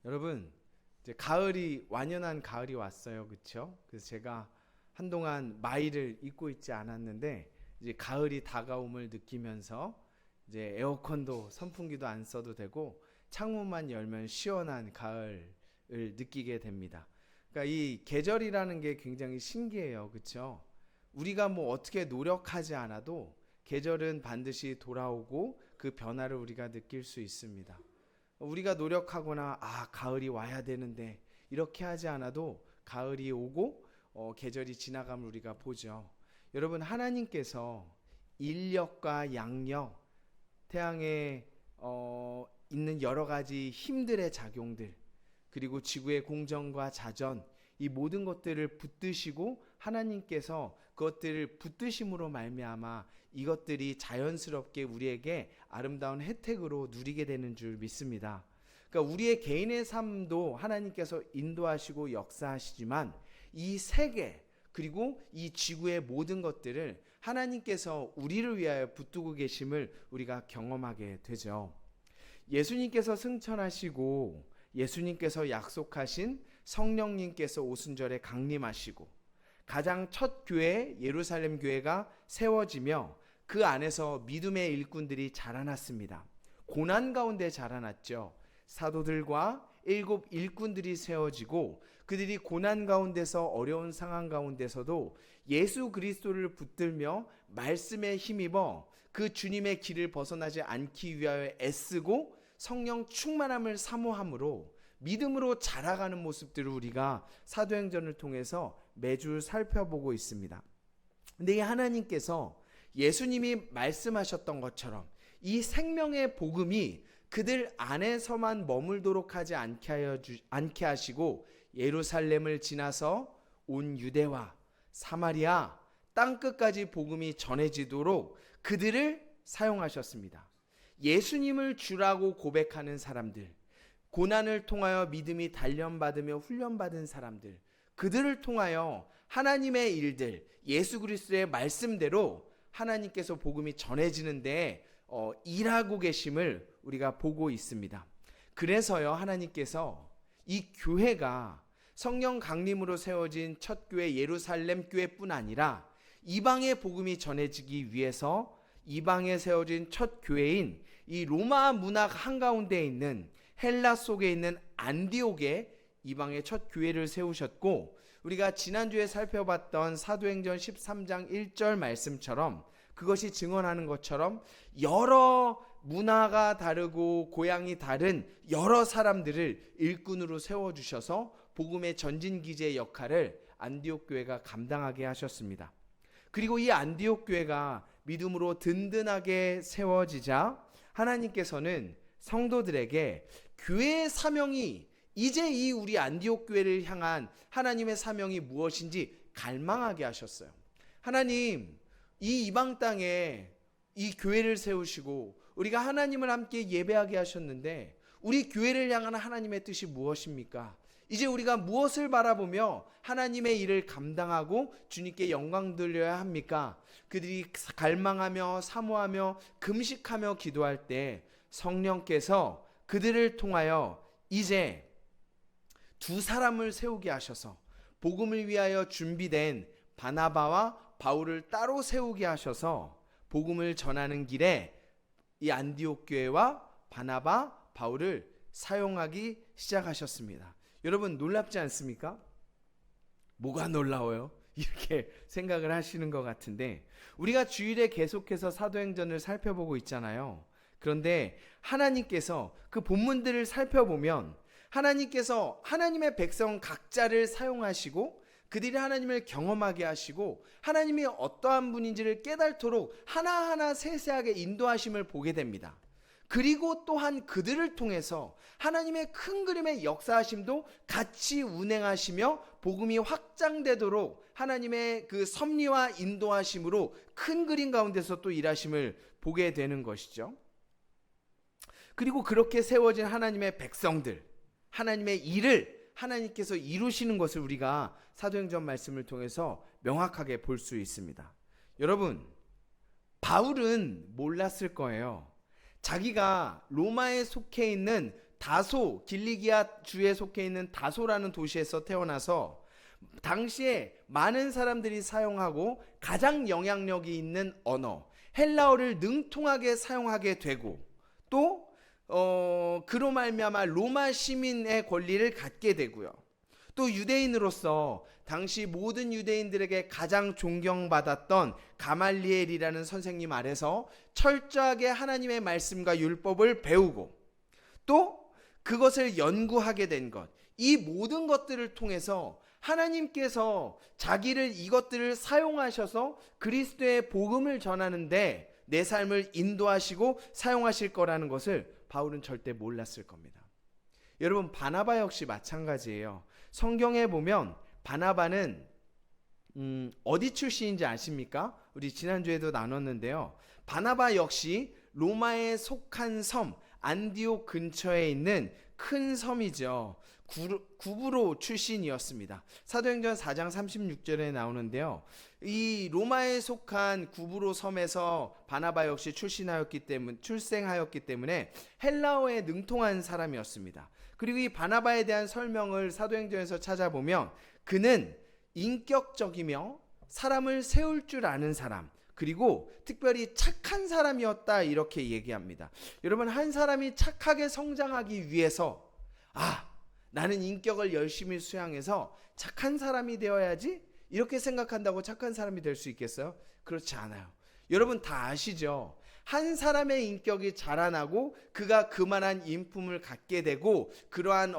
여러분, 이제 가을이 완연한 가을이 왔어요. 그렇죠? 그래서 제가 한동안 마이를 입고 있지 않았는데 이제 가을이 다가옴을 느끼면서 이제 에어컨도 선풍기도 안 써도 되고 창문만 열면 시원한 가을을 느끼게 됩니다. 그러니까 이 계절이라는 게 굉장히 신기해요. 그렇죠? 우리가 뭐 어떻게 노력하지 않아도 계절은 반드시 돌아오고 그 변화를 우리가 느낄 수 있습니다. 우리가 노력하거나 가을이 와야 되는데 이렇게 하지 않아도 가을이 오고 계절이 지나감을 우리가 보죠. 여러분, 하나님께서 인력과 양력, 태양에 있는 여러 가지 힘들의 작용들, 그리고 지구의 공전과 자전, 이 모든 것들을 붙드시고 하나님께서 그것들을 붙드심으로 말미암아 이것들이 자연스럽게 우리에게 아름다운 혜택으로 누리게 되는 줄 믿습니다. 그러니까 우리의 개인의 삶도 하나님께서 인도하시고 역사하시지만 이 세계 그리고 이 지구의 모든 것들을 하나님께서 우리를 위하여 붙들고 계심을 우리가 경험하게 되죠. 예수님께서 승천하시고 예수님께서 약속하신 성령님께서 오순절에 강림하시고 가장 첫 교회 예루살렘 교회가 세워지며 그 안에서 믿음의 일꾼들이 자라났습니다. 고난 가운데 자라났죠. 사도들과 7 일꾼들이 세워지고 그들이 고난 가운데서 어려운 상황 가운데서도 예수 그리스도를 붙들며 말씀에 힘입어 그 주님의 길을 벗어나지 않기 위하여 애쓰고 성령 충만함을 사모함으로 믿음으로 자라가는 모습들을 우리가 사도행전을 통해서 매주 살펴보고 있습니다. 근데 이 하나님께서 예수님이 말씀하셨던 것처럼 이 생명의 복음이 그들 안에서만 머물도록 하지 않게 하시고 예루살렘을 지나서 온 유대와 사마리아 땅끝까지 복음이 전해지도록 그들을 사용하셨습니다. 예수님을 주라고 고백하는 사람들, 고난을 통하여 믿음이 단련받으며 훈련받은 사람들, 그들을 통하여 하나님의 일들, 예수 그리스도의 말씀대로 하나님께서 복음이 전해지는데 일하고 계심을 우리가 보고 있습니다. 그래서요, 하나님께서 이 교회가 성령 강림으로 세워진 첫 교회 예루살렘 교회뿐 아니라 이방의 복음이 전해지기 위해서 이방에 세워진 첫 교회인 이 로마 문화 한가운데에 있는 헬라 속에 있는 안디옥에 이방의 첫 교회를 세우셨고, 우리가 지난주에 살펴봤던 사도행전 13장 1절 말씀처럼 그것이 증언하는 것처럼 여러 문화가 다르고 고향이 다른 여러 사람들을 일꾼으로 세워주셔서 복음의 전진기지의 역할을 안디옥 교회가 감당하게 하셨습니다. 그리고 이 안디옥 교회가 믿음으로 든든하게 세워지자 하나님께서는 성도들에게 교회의 사명이 이제 이 우리 안디옥 교회를 향한 하나님의 사명이 무엇인지 갈망하게 하셨어요. 하나님, 이 이방 땅에 이 교회를 세우시고 우리가 하나님을 함께 예배하게 하셨는데 우리 교회를 향한 하나님의 뜻이 무엇입니까? 이제 우리가 무엇을 바라보며 하나님의 일을 감당하고 주님께 영광 돌려야 합니까? 그들이 갈망하며 사모하며 금식하며 기도할 때 성령께서 그들을 통하여 이제 두 사람을 세우게 하셔서 복음을 위하여 준비된 바나바와 바울을 따로 세우게 하셔서 복음을 전하는 길에 이 안디옥 교회와 바나바, 바울을 사용하기 시작하셨습니다. 여러분, 놀랍지 않습니까? 뭐가 놀라워요? 이렇게 생각을 하시는 것 같은데, 우리가 주일에 계속해서 사도행전을 살펴보고 있잖아요. 그런데 하나님께서 그 본문들을 살펴보면 하나님께서 하나님의 백성 각자를 사용하시고 그들이 하나님을 경험하게 하시고 하나님이 어떠한 분인지를 깨닫도록 하나하나 세세하게 인도하심을 보게 됩니다. 그리고 또한 그들을 통해서 하나님의 큰 그림의 역사하심도 같이 운행하시며 복음이 확장되도록 하나님의 그 섭리와 인도하심으로 큰 그림 가운데서 또 일하심을 보게 되는 것이죠. 그리고 그렇게 세워진 하나님의 백성들, 하나님의 일을 하나님께서 이루시는 것을 우리가 사도행전 말씀을 통해서 명확하게 볼 수 있습니다. 여러분, 바울은 몰랐을 거예요. 자기가 로마에 속해 있는 다소, 길리기아 주에 속해 있는 다소라는 도시에서 태어나서 당시에 많은 사람들이 사용하고 가장 영향력이 있는 언어 헬라어를 능통하게 사용하게 되고, 또 그로 말미암아 로마 시민의 권리를 갖게 되고요. 또 유대인으로서 당시 모든 유대인들에게 가장 존경받았던 가말리엘이라는 선생님 아래서 철저하게 하나님의 말씀과 율법을 배우고, 또 그것을 연구하게 된 것, 이 모든 것들을 통해서 하나님께서 자기를 이것들을 사용하셔서 그리스도의 복음을 전하는데 내 삶을 인도하시고 사용하실 거라는 것을 바울은 절대 몰랐을 겁니다. 여러분, 바나바 역시 마찬가지예요. 성경에 보면 바나바는 어디 출신인지 아십니까? 우리 지난주에도 나눴는데요. 바나바 역시 로마에 속한 섬 안디옥 근처에 있는 큰 섬이죠. 구브로 출신이었습니다. 사도행전 4장 36절에 나오는데요. 이 로마에 속한 구브로 섬에서 바나바 역시 출생하였기 때문에 헬라어에 능통한 사람이었습니다. 그리고 이 바나바에 대한 설명을 사도행전에서 찾아보면 그는 인격적이며 사람을 세울 줄 아는 사람, 그리고 특별히 착한 사람이었다, 이렇게 얘기합니다. 여러분, 한 사람이 착하게 성장하기 위해서 나는 인격을 열심히 수양해서 착한 사람이 되어야지, 이렇게 생각한다고 착한 사람이 될 수 있겠어요? 그렇지 않아요. 여러분 다 아시죠? 한 사람의 인격이 자라나고 그가 그만한 인품을 갖게 되고 그러한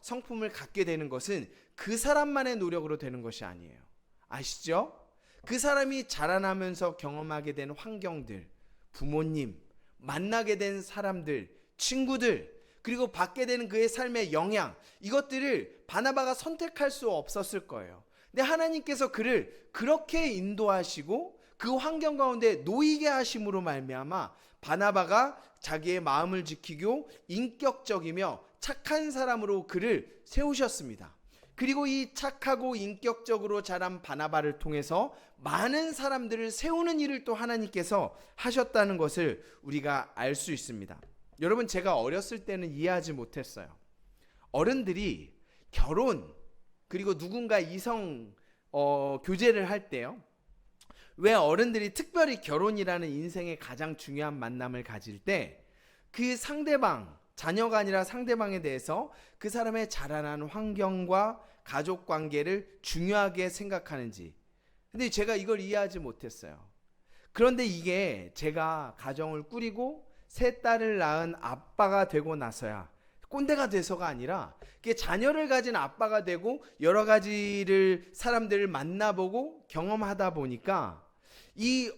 성품을 갖게 되는 것은 그 사람만의 노력으로 되는 것이 아니에요. 아시죠? 그 사람이 자라나면서 경험하게 된 환경들, 부모님, 만나게 된 사람들, 친구들, 그리고 받게 되는 그의 삶의 영향, 이것들을 바나바가 선택할 수 없었을 거예요. 근데 하나님께서 그를 그렇게 인도하시고 그 환경 가운데 놓이게 하심으로 말미암아 바나바가 자기의 마음을 지키고 인격적이며 착한 사람으로 그를 세우셨습니다. 그리고 이 착하고 인격적으로 자란 바나바를 통해서 많은 사람들을 세우는 일을 또 하나님께서 하셨다는 것을 우리가 알 수 있습니다. 여러분, 제가 어렸을 때는 이해하지 못했어요. 어른들이 결혼, 그리고 누군가 이성 교제를 할 때요, 왜 어른들이 특별히 결혼이라는 인생의 가장 중요한 만남을 가질 때 그 상대방, 자녀가 아니라 상대방에 대해서 그 사람의 자라난 환경과 가족 관계를 중요하게 생각하는지, 근데 제가 이걸 이해하지 못했어요. 그런데 이게 제가 가정을 꾸리고 세 딸을 낳은 아빠가 되고 나서야, 꼰대가 돼서가 아니라 자녀를 가진 아빠가 되고 여러 가지를 사람들을 만나보고 경험하다 보니까 이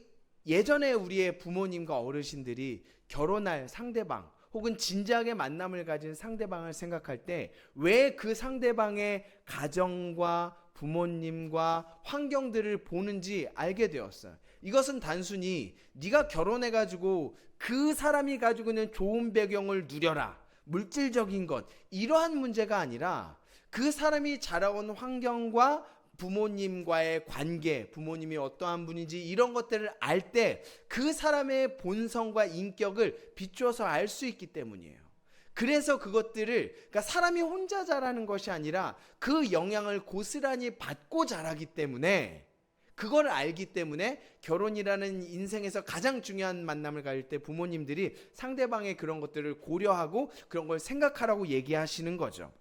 예전에 우리의 부모님과 어르신들이 결혼할 상대방 혹은 진지하게 만남을 가진 상대방을 생각할 때 왜 그 상대방의 가정과 부모님과 환경들을 보는지 알게 되었어요. 이것은 단순히 네가 결혼해가지고 그 사람이 가지고 있는 좋은 배경을 누려라, 물질적인 것, 이러한 문제가 아니라 그 사람이 자라온 환경과 부모님과의 관계, 부모님이 어떠한 분인지 이런 것들을 알 때 그 사람의 본성과 인격을 비추어서 알 수 있기 때문이에요. 그래서 그것들을, 그러니까 사람이 혼자 자라는 것이 아니라 그 영향을 고스란히 받고 자라기 때문에, 그걸 알기 때문에 결혼이라는 인생에서 가장 중요한 만남을 가질 때 부모님들이 상대방의 그런 것들을 고려하고 그런 걸 생각하라고 얘기하시는 거죠.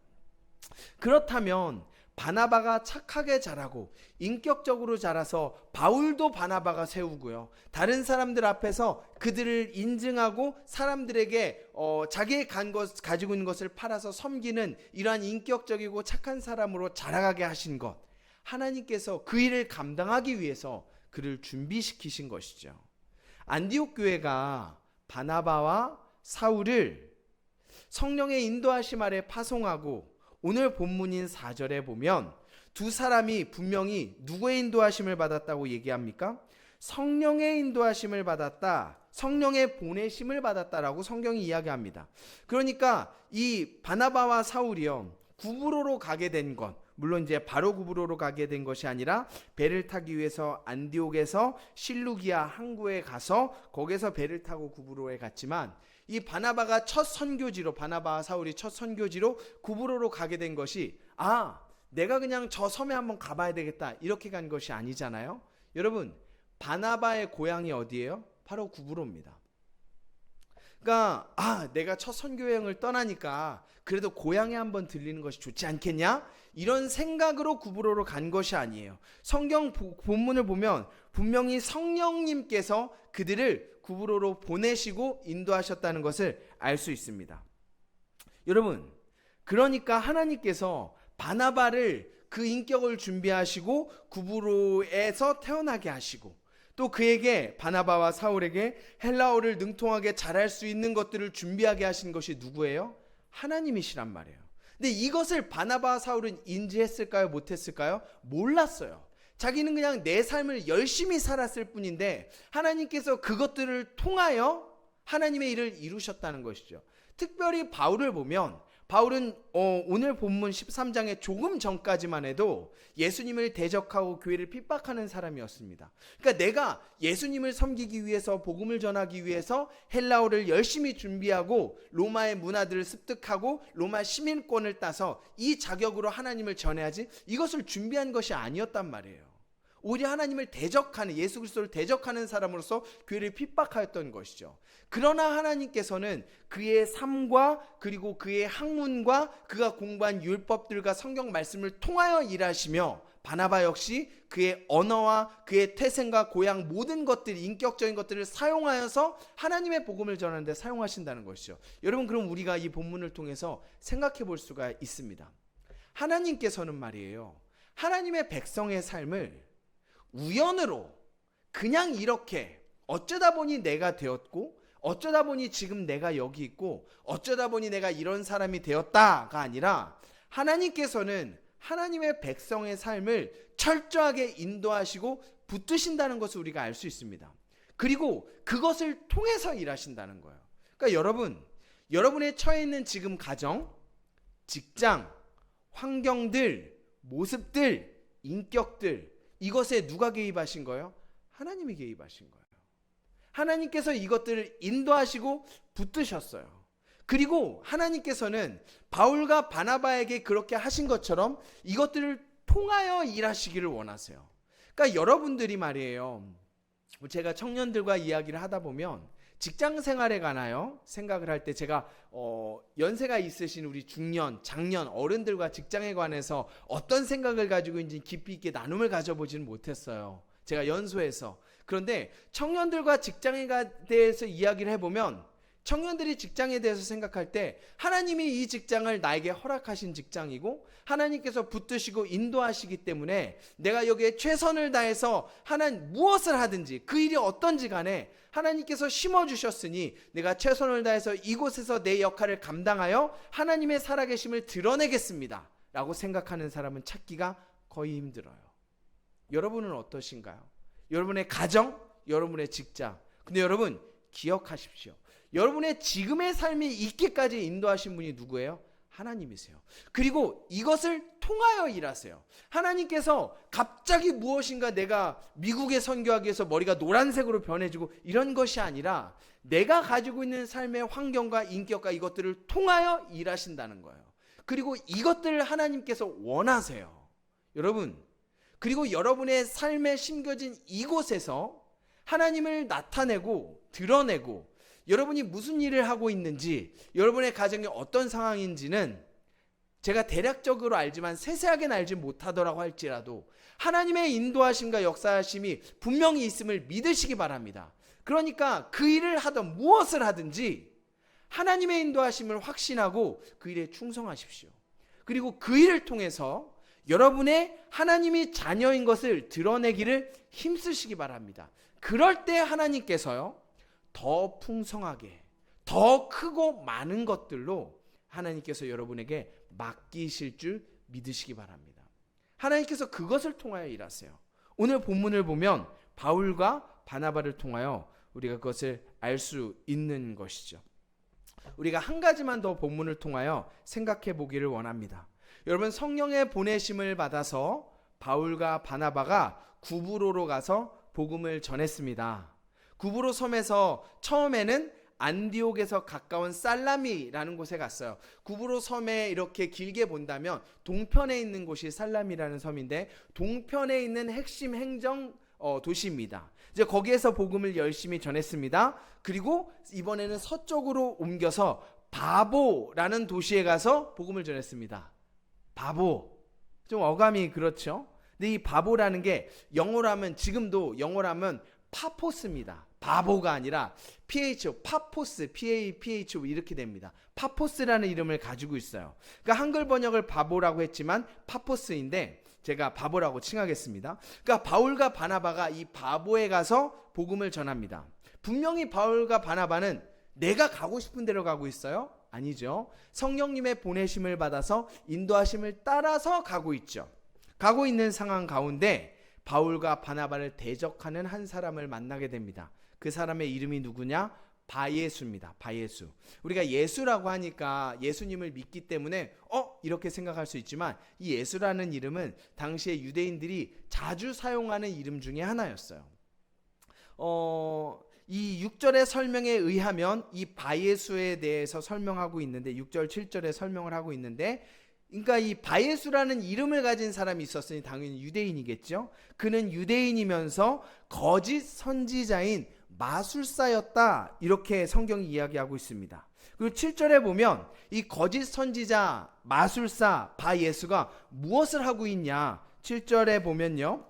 그렇다면 바나바가 착하게 자라고 인격적으로 자라서 바울도 바나바가 세우고요, 다른 사람들 앞에서 그들을 인증하고 사람들에게 자기의 가지고 있는 것을 팔아서 섬기는 이러한 인격적이고 착한 사람으로 자라가게 하신 것, 하나님께서 그 일을 감당하기 위해서 그를 준비시키신 것이죠. 안디옥 교회가 바나바와 사울을 성령의 인도하심 아래 파송하고, 오늘 본문인 4절에 보면 두 사람이 분명히 누구의 인도하심을 받았다고 얘기합니까? 성령의 인도하심을 받았다, 성령의 보내심을 받았다라고 성경이 이야기합니다. 그러니까 이 바나바와 사울이요, 구브로로 가게 된 것, 물론 이제 바로 구브로로 가게 된 것이 아니라 배를 타기 위해서 안디옥에서 실루기아 항구에 가서 거기서 배를 타고 구브로에 갔지만, 이 바나바가 첫 선교지로, 바나바와 사울이 첫 선교지로 구브로로 가게 된 것이 내가 그냥 저 섬에 한번 가봐야 되겠다 이렇게 간 것이 아니잖아요. 여러분, 바나바의 고향이 어디예요? 바로 구브로입니다. 그러니까 내가 첫 선교여행을 떠나니까 그래도 고향에 한번 들리는 것이 좋지 않겠냐? 이런 생각으로 구브로로 간 것이 아니에요. 성경 본문을 보면 분명히 성령님께서 그들을 구브로로 보내시고 인도하셨다는 것을 알 수 있습니다. 여러분, 그러니까 하나님께서 바나바를 그 인격을 준비하시고 구브로에서 태어나게 하시고, 또 그에게, 바나바와 사울에게 헬라어를 능통하게 잘할 수 있는 것들을 준비하게 하신 것이 누구예요? 하나님이시란 말이에요. 근데 이것을 바나바와 사울은 인지했을까요? 못했을까요? 몰랐어요. 자기는 그냥 내 삶을 열심히 살았을 뿐인데 하나님께서 그것들을 통하여 하나님의 일을 이루셨다는 것이죠. 특별히 바울을 보면, 바울은 오늘 본문 13장에 조금 전까지만 해도 예수님을 대적하고 교회를 핍박하는 사람이었습니다. 그러니까 내가 예수님을 섬기기 위해서, 복음을 전하기 위해서 헬라어를 열심히 준비하고 로마의 문화들을 습득하고 로마 시민권을 따서 이 자격으로 하나님을 전해야지, 이것을 준비한 것이 아니었단 말이에요. 오히려 하나님을 대적하는, 예수 그리스도를 대적하는 사람으로서 교회를 핍박하였던 것이죠. 그러나 하나님께서는 그의 삶과 그리고 그의 학문과 그가 공부한 율법들과 성경 말씀을 통하여 일하시며, 바나바 역시 그의 언어와 그의 태생과 고향 모든 것들, 인격적인 것들을 사용하여서 하나님의 복음을 전하는 데 사용하신다는 것이죠. 여러분, 그럼 우리가 이 본문을 통해서 생각해 볼 수가 있습니다. 하나님께서는 말이에요, 하나님의 백성의 삶을 우연으로 그냥 이렇게 어쩌다 보니 내가 되었고, 어쩌다 보니 지금 내가 여기 있고, 어쩌다 보니 내가 이런 사람이 되었다가 아니라, 하나님께서는 하나님의 백성의 삶을 철저하게 인도하시고 붙드신다는 것을 우리가 알 수 있습니다. 그리고 그것을 통해서 일하신다는 거예요. 그러니까 여러분, 여러분의 처해 있는 지금 가정, 직장, 환경들, 모습들, 인격들, 이것에 누가 개입하신 거예요? 하나님이 개입하신 거예요. 하나님께서 이것들을 인도하시고 붙드셨어요. 그리고 하나님께서는 바울과 바나바에게 그렇게 하신 것처럼 이것들을 통하여 일하시기를 원하세요. 그러니까 여러분들이 말이에요, 제가 청년들과 이야기를 하다 보면 직장 생활에 관하여 생각을 할 때, 제가 연세가 있으신 우리 중년, 장년, 어른들과 직장에 관해서 어떤 생각을 가지고 있는지 깊이 있게 나눔을 가져보지는 못했어요, 제가 연소해서. 그런데 청년들과 직장에 대해서 이야기를 해보면, 청년들이 직장에 대해서 생각할 때 하나님이 이 직장을 나에게 허락하신 직장이고 하나님께서 붙드시고 인도하시기 때문에 내가 여기에 최선을 다해서 하나님 무엇을 하든지, 그 일이 어떤지 간에 하나님께서 심어주셨으니 내가 최선을 다해서 이곳에서 내 역할을 감당하여 하나님의 살아계심을 드러내겠습니다 라고 생각하는 사람은 찾기가 거의 힘들어요. 여러분은 어떠신가요? 여러분의 가정, 여러분의 직장. 근데 여러분 기억하십시오, 여러분의 지금의 삶이 있기까지 인도하신 분이 누구예요? 하나님이세요. 그리고 이것을 통하여 일하세요. 하나님께서 갑자기 무엇인가 내가 미국에 선교하기 위해서 머리가 노란색으로 변해지고 이런 것이 아니라 내가 가지고 있는 삶의 환경과 인격과 이것들을 통하여 일하신다는 거예요. 그리고 이것들을 하나님께서 원하세요. 여러분, 그리고 여러분의 삶에 심겨진 이곳에서 하나님을 나타내고 드러내고, 여러분이 무슨 일을 하고 있는지, 여러분의 가정이 어떤 상황인지는 제가 대략적으로 알지만 세세하게는 알지 못하더라고 할지라도 하나님의 인도하심과 역사하심이 분명히 있음을 믿으시기 바랍니다. 그러니까 그 일을 하든 무엇을 하든지 하나님의 인도하심을 확신하고 그 일에 충성하십시오. 그리고 그 일을 통해서 여러분의 하나님이 자녀인 것을 드러내기를 힘쓰시기 바랍니다. 그럴 때 하나님께서요, 더 풍성하게, 더 크고 많은 것들로 하나님께서 여러분에게 맡기실 줄 믿으시기 바랍니다. 하나님께서 그것을 통하여 일하세요. 오늘 본문을 보면 바울과 바나바를 통하여 우리가 그것을 알 수 있는 것이죠. 우리가 한 가지만 더 본문을 통하여 생각해 보기를 원합니다. 여러분, 성령의 보내심을 받아서 바울과 바나바가 구브로로 가서 복음을 전했습니다. 구브로 섬에서 처음에는 안디옥에서 가까운 살라미라는 곳에 갔어요. 구브로 섬에 이렇게 길게 본다면 동편에 있는 곳이 살라미라는 섬인데, 동편에 있는 핵심 행정 도시입니다. 이제 거기에서 복음을 열심히 전했습니다. 그리고 이번에는 서쪽으로 옮겨서 바보라는 도시에 가서 복음을 전했습니다. 바보, 좀 어감이 그렇죠. 근데 이 바보라는 게 영어로 하면, 지금도 영어로 하면 파포스입니다. 바보가 아니라 PH, 파포스, PAPH 이렇게 됩니다. 파포스라는 이름을 가지고 있어요. 그러니까 한글 번역을 바보라고 했지만 파포스인데 제가 바보라고 칭하겠습니다. 그러니까 바울과 바나바가 이 바보에 가서 복음을 전합니다. 분명히 바울과 바나바는 내가 가고 싶은 데로 가고 있어요? 아니죠. 성령님의 보내심을 받아서 인도하심을 따라서 가고 있죠. 가고 있는 상황 가운데 바울과 바나바를 대적하는 한 사람을 만나게 됩니다. 그 사람의 이름이 누구냐? 바예수입니다. 바예수. 우리가 예수라고 하니까 예수님을 믿기 때문에 이렇게 생각할 수 있지만, 이 예수라는 이름은 당시에 유대인들이 자주 사용하는 이름 중에 하나였어요. 이 6절의 설명에 의하면 이 바예수에 대해서 설명하고 있는데, 6절 7절에 설명을 하고 있는데, 그러니까 이 바예수라는 이름을 가진 사람이 있었으니 당연히 유대인이겠죠. 그는 유대인이면서 거짓 선지자인 마술사였다, 이렇게 성경이 이야기하고 있습니다. 그리고 7절에 보면 이 거짓 선지자, 마술사, 바예수가 무엇을 하고 있냐, 7절에 보면요,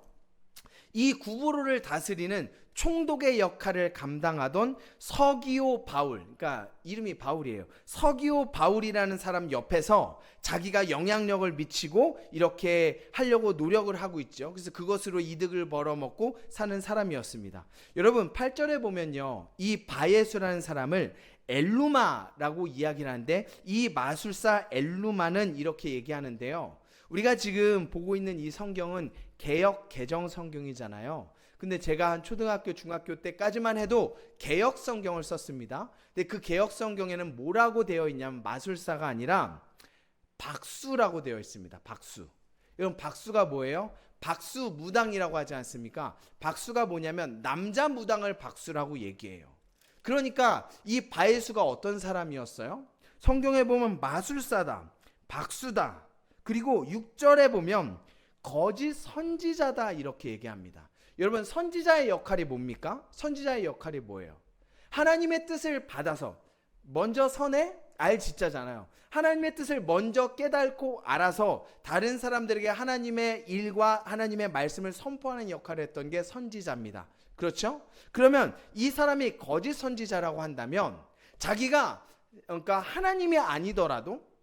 이 구브로를 다스리는 총독의 역할을 감당하던 서기오 바울, 그러니까 이름이 바울이에요. 서기오 바울이라는 사람 옆에서 자기가 영향력을 미치고 이렇게 하려고 노력을 하고 있죠. 그래서 그것으로 이득을 벌어먹고 사는 사람이었습니다. 여러분, 8절에 보면요, 이 바예수라는 사람을 엘루마라고 이야기를 하는데, 이 마술사 엘루마는 이렇게 얘기하는데요, 우리가 지금 보고 있는 이 성경은 개역 개정 성경이잖아요. 근데 제가 한 초등학교 중학교 때까지만 해도 개역 성경을 썼습니다. 근데 그 개역 성경에는 뭐라고 되어 있냐면 마술사가 아니라 박수라고 되어 있습니다. 박수. 여러분, 박수가 뭐예요? 박수 무당이라고 하지 않습니까? 박수가 뭐냐면 남자 무당을 박수라고 얘기해요. 그러니까 이 바예수가 어떤 사람이었어요? 성경에 보면 마술사다, 박수다, 그리고 6절에 보면 거짓 선지자다, 이렇게 얘기합니다. 여러분, 선지자의 역할이 뭡니까? 선지자의 역할이 뭐예요? 하나님의 뜻을 받아서 먼저 선에 알지자잖아요. 하나님의 뜻을 먼저 깨닫고 알아서 다른 사람들에게 하나님의 일과 하나님의 말씀을 선포하는 역할을 했던 게 선지자입니다. 그렇죠? 그러면 이 사람이 거짓 선지자라고 한다면, 자기가, 그러니까 하나님이 아니더라도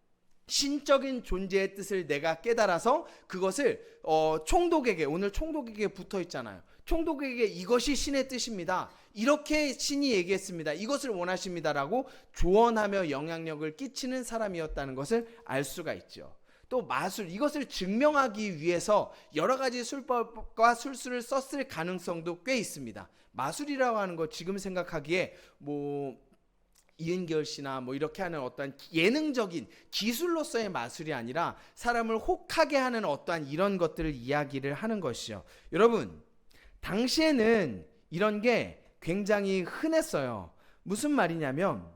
신적인 존재의 뜻을 내가 깨달아서 그것을 총독에게, 오늘 총독에게 붙어 있잖아요. 총독에게 이것이 신의 뜻입니다, 이렇게 신이 얘기했습니다, 이것을 원하십니다라고 조언하며 영향력을 끼치는 사람이었다는 것을 알 수가 있죠. 또 마술, 이것을 증명하기 위해서 여러 가지 술법과 술수를 썼을 가능성도 꽤 있습니다. 마술이라고 하는 거 지금 생각하기에 이은결 씨나 이렇게 하는 어떠한 예능적인 기술로서의 마술이 아니라 사람을 혹하게 하는 어떠한 이런 것들을 이야기를 하는 것이요. 여러분, 당시에는 이런 게 굉장히 흔했어요. 무슨 말이냐면,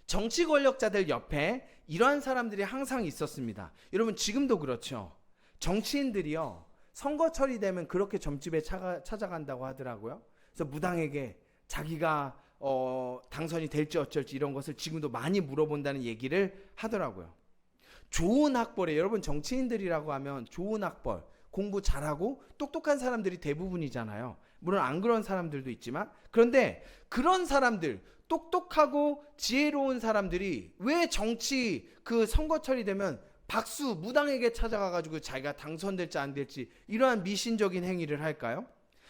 정치 권력자들 옆에 이러한 사람들이 항상 있었습니다. 여러분, 지금도 그렇죠. 정치인들이요, 선거철이 되면 그렇게 점집에 찾아간다고 하더라고요. 그래서 무당에게 자기가 당선이 될지 어쩔지 이런 것을 지금도 많이 물어본다는 얘기를 하더라고요. 좋은 학벌에, 여러분, 정치인들이라고 하면 좋은 학벌, 공부 잘하고 똑똑한 사람들이 대부분이잖아요. 물론 안 그런 사람들도 있지만, 그런데 그런 사람들, 똑똑하고 지혜로운 사람들이 왜 정치 그 선거철이 되면 박수 무당에게 찾아가가지고 자기가 당선될지 안 될지 이러한 미신적인 행위를 할까요?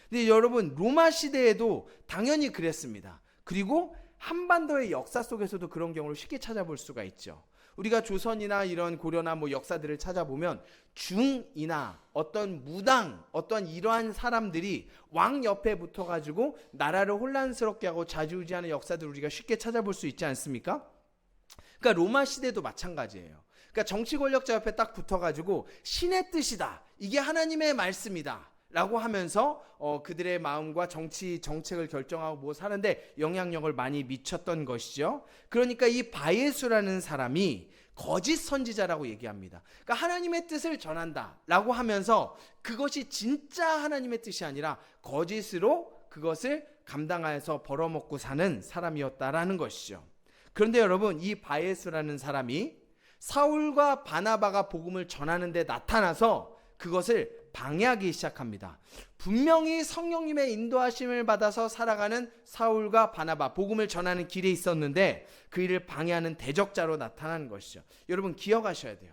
근데 여러분, 로마 시대에도 당연히 그랬습니다. 그리고 한반도의 역사 속에서도 그런 경우를 쉽게 찾아볼 수가 있죠. 우리가 조선이나 이런 고려나 역사들을 찾아보면 중이나 어떤 무당, 어떤 이러한 사람들이 왕 옆에 붙어가지고 나라를 혼란스럽게 하고 좌지우지하는 역사들을 우리가 쉽게 찾아볼 수 있지 않습니까? 그러니까 로마 시대도 마찬가지예요. 그러니까 정치 권력자 옆에 딱 붙어가지고 신의 뜻이다, 이게 하나님의 말씀이다 라고 하면서 그들의 마음과 정치 정책을 결정하고 뭐 사는데 영향력을 많이 미쳤던 것이죠. 그러니까 이 바예수라는 사람이 거짓 선지자라고 얘기합니다. 그러니까 하나님의 뜻을 전한다 라고 하면서 그것이 진짜 하나님의 뜻이 아니라 거짓으로 그것을 감당하여서 벌어먹고 사는 사람이었다라는 것이죠. 그런데 여러분, 이 바예수라는 사람이 사울과 바나바가 복음을 전하는 데 나타나서 그것을 방해하기 시작합니다. 분명히 성령님의 인도하심을 받아서 살아가는 사울과 바나바, 복음을 전하는 길에 있었는데 그 일을 방해하는 대적자로 나타나는 것이죠. 여러분 기억하셔야 돼요.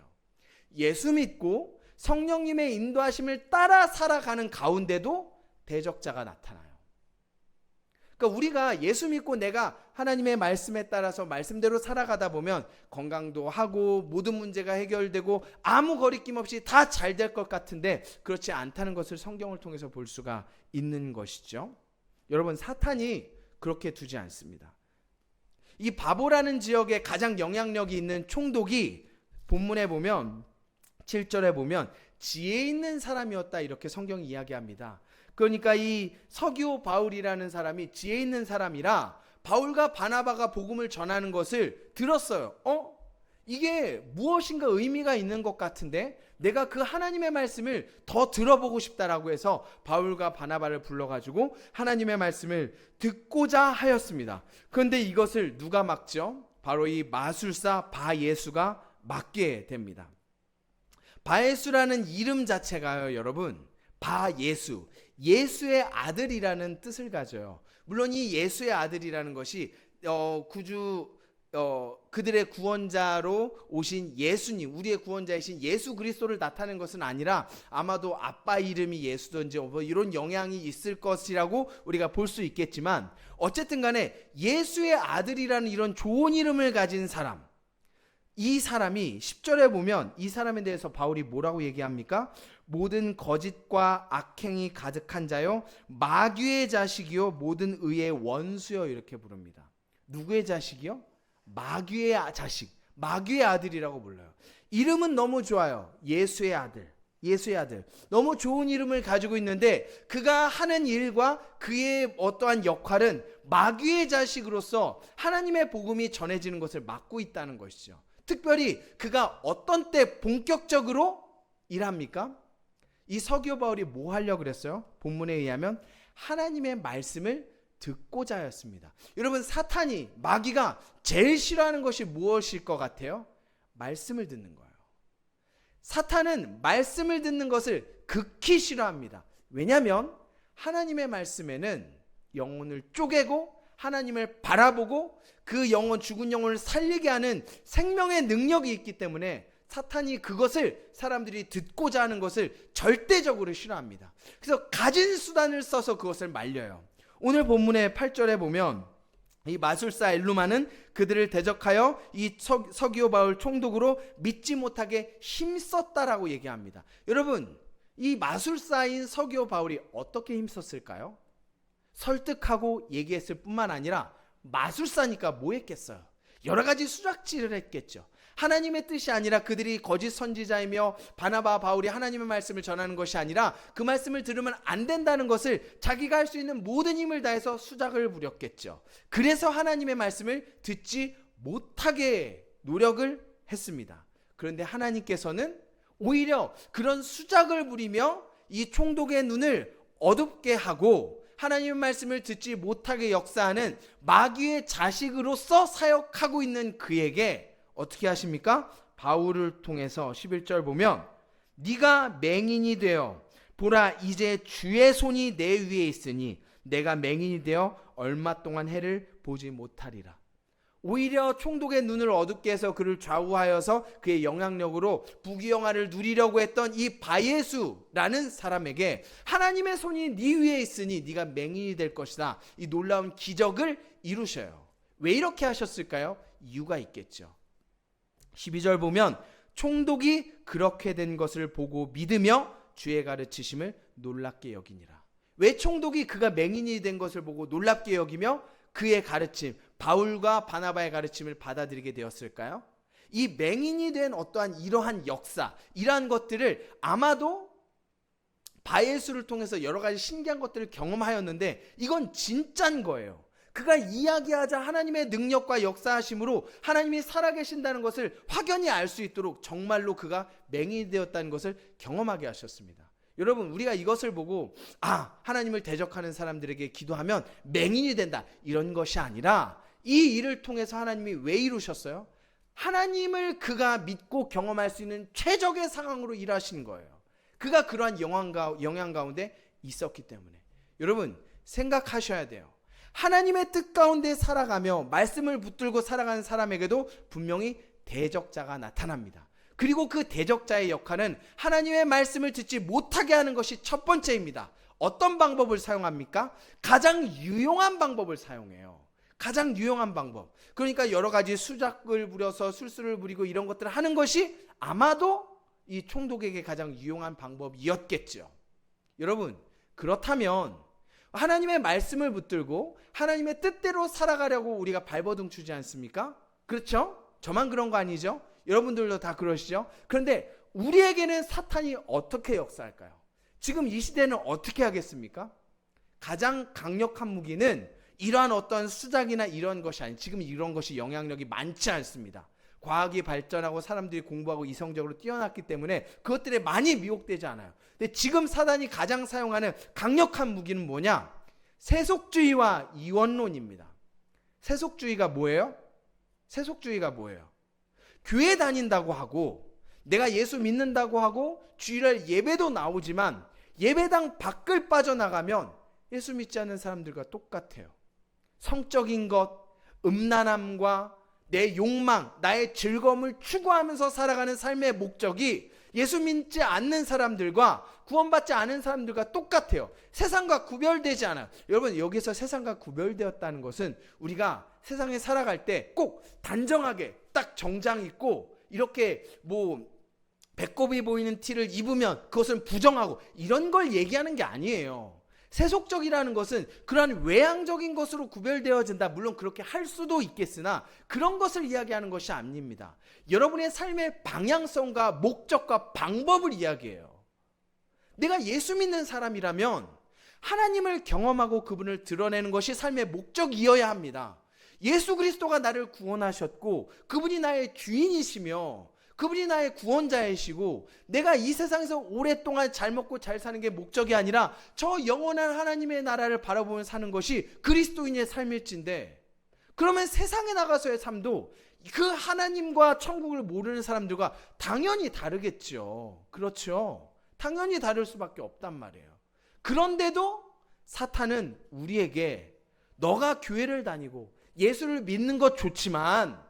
예수 믿고 성령님의 인도하심을 따라 살아가는 가운데도 대적자가 나타나요. 그러니까 우리가 예수 믿고 내가 하나님의 말씀에 따라서 말씀대로 살아가다 보면 건강도 하고 모든 문제가 해결되고 아무 거리낌 없이 다 잘 될 것 같은데 그렇지 않다는 것을 성경을 통해서 볼 수가 있는 것이죠. 여러분, 사탄이 그렇게 두지 않습니다. 이 바보라는 지역에 가장 영향력이 있는 총독이 본문에 보면 7절에 보면 지혜 있는 사람이었다, 이렇게 성경이 이야기합니다. 그러니까 이 서기오 바울이라는 사람이 지혜 있는 사람이라 바울과 바나바가 복음을 전하는 것을 들었어요. 이게 무엇인가 의미가 있는 것 같은데 내가 그 하나님의 말씀을 더 들어보고 싶다라고 해서 바울과 바나바를 불러가지고 하나님의 말씀을 듣고자 하였습니다. 그런데 이것을 누가 막죠? 바로 이 마술사 바예수가 막게 됩니다. 바예수라는 이름 자체가요, 여러분, 바예수, 예수의 아들이라는 뜻을 가져요. 물론 이 예수의 아들이라는 것이 그들의 구원자로 오신 예수님, 우리의 구원자이신 예수 그리스도를 나타내는 것은 아니라 아마도 아빠 이름이 예수든지 뭐 이런 영향이 있을 것이라고 우리가 볼 수 있겠지만 어쨌든 간에 예수의 아들이라는 이런 좋은 이름을 가진 사람, 이 사람이 10절에 보면 이 사람에 대해서 바울이 뭐라고 얘기합니까? 모든 거짓과 악행이 가득한 자요, 마귀의 자식이요, 모든 의의 원수요, 이렇게 부릅니다. 누구의 자식이요? 마귀의 자식, 마귀의 아들이라고 불러요. 이름은 너무 좋아요. 예수의 아들, 예수의 아들. 너무 좋은 이름을 가지고 있는데 그가 하는 일과 그의 어떠한 역할은 마귀의 자식으로서 하나님의 복음이 전해지는 것을 막고 있다는 것이죠. 특별히 그가 어떤 때 본격적으로 일합니까? 이 서기오 바울이 뭐 하려고 그랬어요? 본문에 의하면 하나님의 말씀을 듣고자 하였습니다. 여러분, 사탄이, 마귀가 제일 싫어하는 것이 무엇일 것 같아요? 말씀을 듣는 거예요. 사탄은 말씀을 듣는 것을 극히 싫어합니다. 왜냐하면 하나님의 말씀에는 영혼을 쪼개고 하나님을 바라보고 그 영혼, 죽은 영혼을 살리게 하는 생명의 능력이 있기 때문에 사탄이 그것을, 사람들이 듣고자 하는 것을 절대적으로 싫어합니다. 그래서 가진 수단을 써서 그것을 말려요. 오늘 본문의 8절에 보면 이 마술사 엘루마는 그들을 대적하여 이 서기오 바울 총독으로 믿지 못하게 힘썼다라고 얘기합니다. 여러분, 이 마술사인 서기오 바울이 어떻게 힘썼을까요? 설득하고 얘기했을 뿐만 아니라 마술사니까 뭐 했겠어요? 여러 가지 수작질을 했겠죠. 하나님의 뜻이 아니라 그들이 거짓 선지자이며 바나바 바울이 하나님의 말씀을 전하는 것이 아니라 그 말씀을 들으면 안 된다는 것을 자기가 할 수 있는 모든 힘을 다해서 수작을 부렸겠죠. 그래서 하나님의 말씀을 듣지 못하게 노력을 했습니다. 그런데 하나님께서는 오히려 그런 수작을 부리며 이 총독의 눈을 어둡게 하고 하나님의 말씀을 듣지 못하게 역사하는 마귀의 자식으로서 사역하고 있는 그에게 어떻게 하십니까? 바울을 통해서 11절 보면 네가 맹인이 되어 보라, 이제 주의 손이 내 위에 있으니 내가 맹인이 되어 얼마 동안 해를 보지 못하리라. 오히려 총독의 눈을 어둡게 해서 그를 좌우하여서 그의 영향력으로 부귀영화를 누리려고 했던 이 바예수라는 사람에게 하나님의 손이 네 위에 있으니 네가 맹인이 될 것이다, 이 놀라운 기적을 이루셔요. 왜 이렇게 하셨을까요? 이유가 있겠죠. 12절 보면 총독이 그렇게 된 것을 보고 믿으며 주의 가르치심을 놀랍게 여기니라. 왜 총독이 그가 맹인이 된 것을 보고 놀랍게 여기며 그의 가르침, 바울과 바나바의 가르침을 받아들이게 되었을까요? 이 맹인이 된 어떠한 이러한 역사, 이러한 것들을 아마도 바예수를 통해서 여러 가지 신기한 것들을 경험하였는데 이건 진짜인 거예요. 그가 이야기하자 하나님의 능력과 역사하심으로 하나님이 살아계신다는 것을 확연히 알 수 있도록 정말로 그가 맹인이 되었다는 것을 경험하게 하셨습니다. 여러분, 우리가 이것을 보고 하나님을 대적하는 사람들에게 기도하면 맹인이 된다, 이런 것이 아니라 이 일을 통해서 하나님이 왜 이루셨어요? 하나님을 그가 믿고 경험할 수 있는 최적의 상황으로 일하신 거예요. 그가 그러한 영향 가운데 있었기 때문에. 여러분, 생각하셔야 돼요. 하나님의 뜻 가운데 살아가며 말씀을 붙들고 살아가는 사람에게도 분명히 대적자가 나타납니다. 그리고 그 대적자의 역할은 하나님의 말씀을 듣지 못하게 하는 것이 첫 번째입니다. 어떤 방법을 사용합니까? 가장 유용한 방법을 사용해요. 가장 유용한 방법. 그러니까 여러 가지 수작을 부려서 술수를 부리고 이런 것들을 하는 것이 아마도 이 총독에게 가장 유용한 방법이었겠죠. 여러분, 그렇다면 하나님의 말씀을 붙들고 하나님의 뜻대로 살아가려고 우리가 발버둥 치지 않습니까? 그렇죠? 저만 그런 거 아니죠? 여러분들도 다 그러시죠? 그런데 우리에게는 사탄이 어떻게 역사할까요? 지금 이 시대는 어떻게 하겠습니까? 가장 강력한 무기는 이러한 어떤 수작이나 이런 것이 아닌, 지금 이런 것이 영향력이 많지 않습니다. 과학이 발전하고 사람들이 공부하고 이성적으로 뛰어났기 때문에 그것들에 많이 미혹되지 않아요. 근데 지금 사단이 가장 사용하는 강력한 무기는 뭐냐? 세속주의와 이원론입니다. 세속주의가 뭐예요? 세속주의가 뭐예요? 교회 다닌다고 하고 내가 예수 믿는다고 하고 주일날 예배도 나오지만 예배당 밖을 빠져나가면 예수 믿지 않는 사람들과 똑같아요. 성적인 것, 음란함과 내 욕망, 나의 즐거움을 추구하면서 살아가는 삶의 목적이 예수 믿지 않는 사람들과 구원받지 않은 사람들과 똑같아요. 세상과 구별되지 않아요. 여러분, 여기서 세상과 구별되었다는 것은 우리가 세상에 살아갈 때 꼭 단정하게 딱 정장 입고 이렇게 배꼽이 보이는 티를 입으면 그것은 부정하고 이런 걸 얘기하는 게 아니에요. 세속적이라는 것은 그러한 외향적인 것으로 구별되어진다. 물론 그렇게 할 수도 있겠으나 그런 것을 이야기하는 것이 아닙니다. 여러분의 삶의 방향성과 목적과 방법을 이야기해요. 내가 예수 믿는 사람이라면 하나님을 경험하고 그분을 드러내는 것이 삶의 목적이어야 합니다. 예수 그리스도가 나를 구원하셨고 그분이 나의 주인이시며 그분이 나의 구원자이시고 내가 이 세상에서 오랫동안 잘 먹고 잘 사는 게 목적이 아니라 저 영원한 하나님의 나라를 바라보며 사는 것이 그리스도인의 삶일진데, 그러면 세상에 나가서의 삶도 그 하나님과 천국을 모르는 사람들과 당연히 다르겠죠. 그렇죠? 당연히 다를 수밖에 없단 말이에요. 그런데도 사탄은 우리에게 너가 교회를 다니고 예수를 믿는 것 좋지만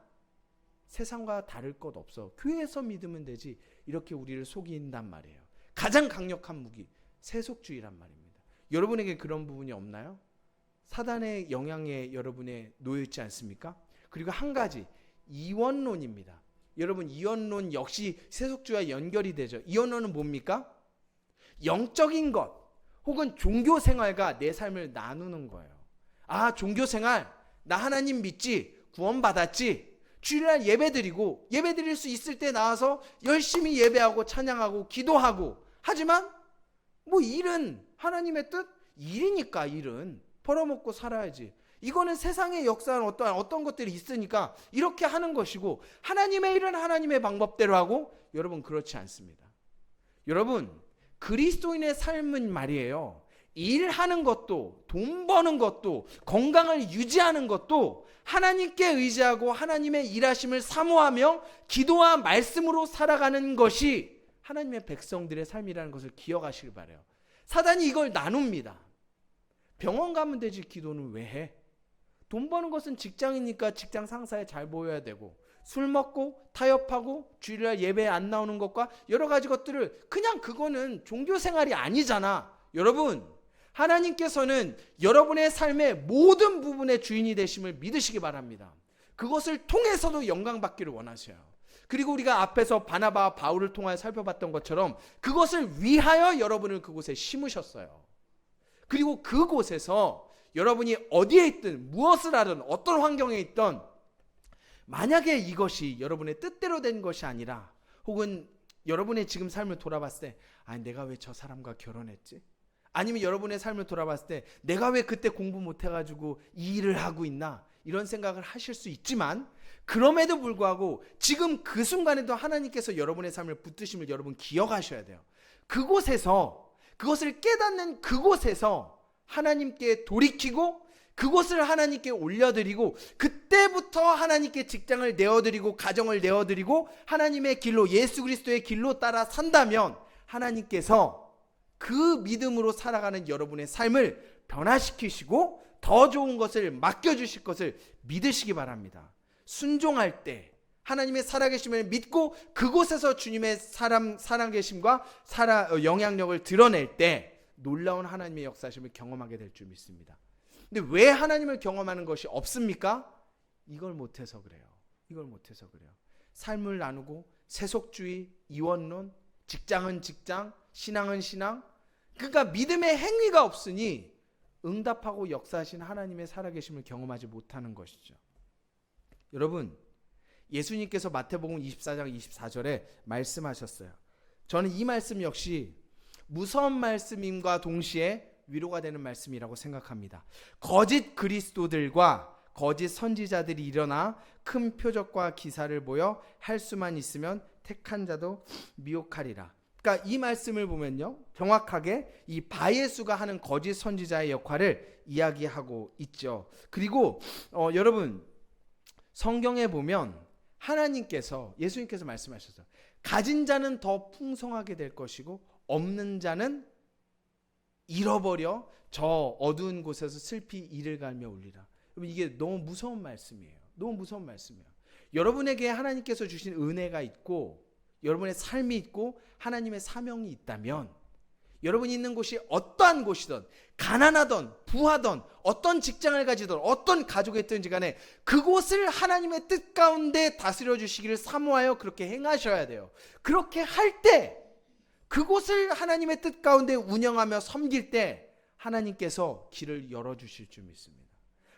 세상과 다를 것 없어, 교회에서 믿으면 되지, 이렇게 우리를 속인단 말이에요. 가장 강력한 무기, 세속주의란 말입니다. 여러분에게 그런 부분이 없나요? 사단의 영향에 여러분에 놓여있지 않습니까? 그리고 한 가지, 이원론입니다. 여러분, 이원론 역시 세속주의와 연결이 되죠. 이원론은 뭡니까? 영적인 것 혹은 종교생활과 내 삶을 나누는 거예요. 종교생활, 나 하나님 믿지, 구원받았지, 주일날 예배드리고 예배드릴 수 있을 때 나와서 열심히 예배하고 찬양하고 기도하고, 하지만 일은 하나님의 뜻? 일이니까 일은 벌어먹고 살아야지. 이거는 세상에 역사하는 어떤 것들이 있으니까 이렇게 하는 것이고, 하나님의 일은 하나님의 방법대로 하고, 여러분 그렇지 않습니다. 여러분, 그리스도인의 삶은 말이에요, 일하는 것도 돈 버는 것도 건강을 유지하는 것도 하나님께 의지하고 하나님의 일하심을 사모하며 기도와 말씀으로 살아가는 것이 하나님의 백성들의 삶이라는 것을 기억하시길 바라요. 사단이 이걸 나눕니다. 병원 가면 되지 기도는 왜 해? 돈 버는 것은 직장이니까 직장 상사에 잘 보여야 되고, 술 먹고 타협하고 주일날 예배에 안 나오는 것과 여러 가지 것들을 그냥, 그거는 종교생활이 아니잖아. 여러분, 하나님께서는 여러분의 삶의 모든 부분의 주인이 되심을 믿으시기 바랍니다. 그것을 통해서도 영광받기를 원하셔요. 그리고 우리가 앞에서 바나바와 바울을 통하여 살펴봤던 것처럼 그것을 위하여 여러분을 그곳에 심으셨어요. 그리고 그곳에서 여러분이 어디에 있든 무엇을 하든 어떤 환경에 있든 만약에 이것이 여러분의 뜻대로 된 것이 아니라, 혹은 여러분의 지금 삶을 돌아봤을 때 아니 내가 왜 저 사람과 결혼했지? 아니면 여러분의 삶을 돌아봤을 때 내가 왜 그때 공부 못해가지고 이 일을 하고 있나? 이런 생각을 하실 수 있지만, 그럼에도 불구하고 지금 그 순간에도 하나님께서 여러분의 삶을 붙드심을 여러분 기억하셔야 돼요. 그곳에서, 그것을 깨닫는 그곳에서 하나님께 돌이키고 그것을 하나님께 올려드리고, 그때부터 하나님께 직장을 내어드리고 가정을 내어드리고 하나님의 길로, 예수 그리스도의 길로 따라 산다면 하나님께서 그 믿음으로 살아가는 여러분의 삶을 변화시키시고 더 좋은 것을 맡겨주실 것을 믿으시기 바랍니다. 순종할 때 하나님의 살아계심을 믿고 그곳에서 주님의 살아계심과 영향력을 드러낼 때 놀라운 하나님의 역사심을 경험하게 될 줄 믿습니다. 근데 왜 하나님을 경험하는 것이 없습니까? 이걸 못해서 그래요. 이걸 못해서 그래요. 삶을 나누고 세속주의, 이원론, 직장은 직장, 신앙은 신앙, 그러니까 믿음의 행위가 없으니 응답하고 역사하신 하나님의 살아계심을 경험하지 못하는 것이죠. 여러분, 예수님께서 마태복음 24장 24절에 말씀하셨어요. 저는 이 말씀 역시 무서운 말씀임과 동시에 위로가 되는 말씀이라고 생각합니다. 거짓 그리스도들과 거짓 선지자들이 일어나 큰 표적과 기사를 보여 할 수만 있으면 택한 자도 미혹하리라. 그러니까 이 말씀을 보면요, 정확하게 이 바예수가 하는 거짓 선지자의 역할을 이야기하고 있죠. 그리고 여러분, 성경에 보면 하나님께서, 예수님께서 말씀하셨어요. 가진 자는 더 풍성하게 될 것이고 없는 자는 잃어버려 저 어두운 곳에서 슬피 이를 갈며 울리라. 여러분, 이게 너무 무서운 말씀이에요. 너무 무서운 말씀이에요. 여러분에게 하나님께서 주신 은혜가 있고 여러분의 삶이 있고 하나님의 사명이 있다면, 여러분이 있는 곳이 어떠한 곳이든, 가난하든 부하든 어떤 직장을 가지든 어떤 가족이 있든지 간에 그곳을 하나님의 뜻 가운데 다스려 주시기를 사모하여 그렇게 행하셔야 돼요. 그렇게 할 때, 그곳을 하나님의 뜻 가운데 운영하며 섬길 때 하나님께서 길을 열어주실 줄 믿습니다.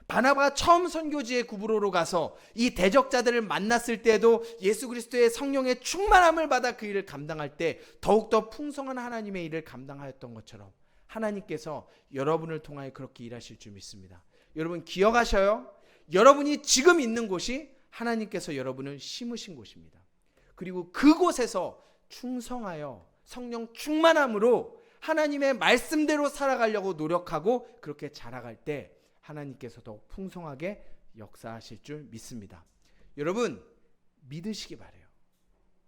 바나바가 처음 선교지의 구브로로 가서 이 대적자들을 만났을 때도 예수 그리스도의 성령의 충만함을 받아 그 일을 감당할 때 더욱더 풍성한 하나님의 일을 감당하였던 것처럼 하나님께서 여러분을 통하여 그렇게 일하실 줄 믿습니다. 여러분 기억하셔요. 여러분이 지금 있는 곳이 하나님께서 여러분을 심으신 곳입니다. 그리고 그곳에서 충성하여 성령 충만함으로 하나님의 말씀대로 살아가려고 노력하고 그렇게 자라갈 때 하나님께서 더 풍성하게 역사하실 줄 믿습니다. 여러분 믿으시기 바라요.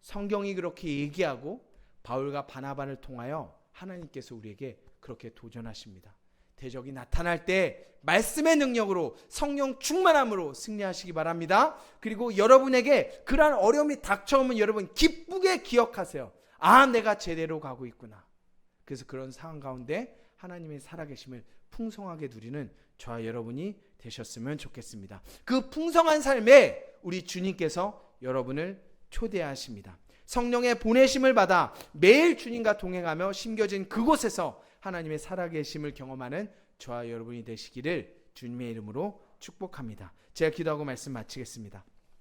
성경이 그렇게 얘기하고 바울과 바나바를 통하여 하나님께서 우리에게 그렇게 도전하십니다. 대적이 나타날 때 말씀의 능력으로 성령 충만함으로 승리하시기 바랍니다. 그리고 여러분에게 그러한 어려움이 닥쳐오면 여러분 기쁘게 기억하세요. 아, 내가 제대로 가고 있구나. 그래서 그런 상황 가운데 하나님의 살아계심을 풍성하게 누리는 저와 여러분이 되셨으면 좋겠습니다. 그 풍성한 삶에 우리 주님께서 여러분을 초대하십니다. 성령의 보내심을 받아 매일 주님과 동행하며 심겨진 그곳에서 하나님의 살아계심을 경험하는 저와 여러분이 되시기를 주님의 이름으로 축복합니다. 제가 기도하고 말씀 마치겠습니다.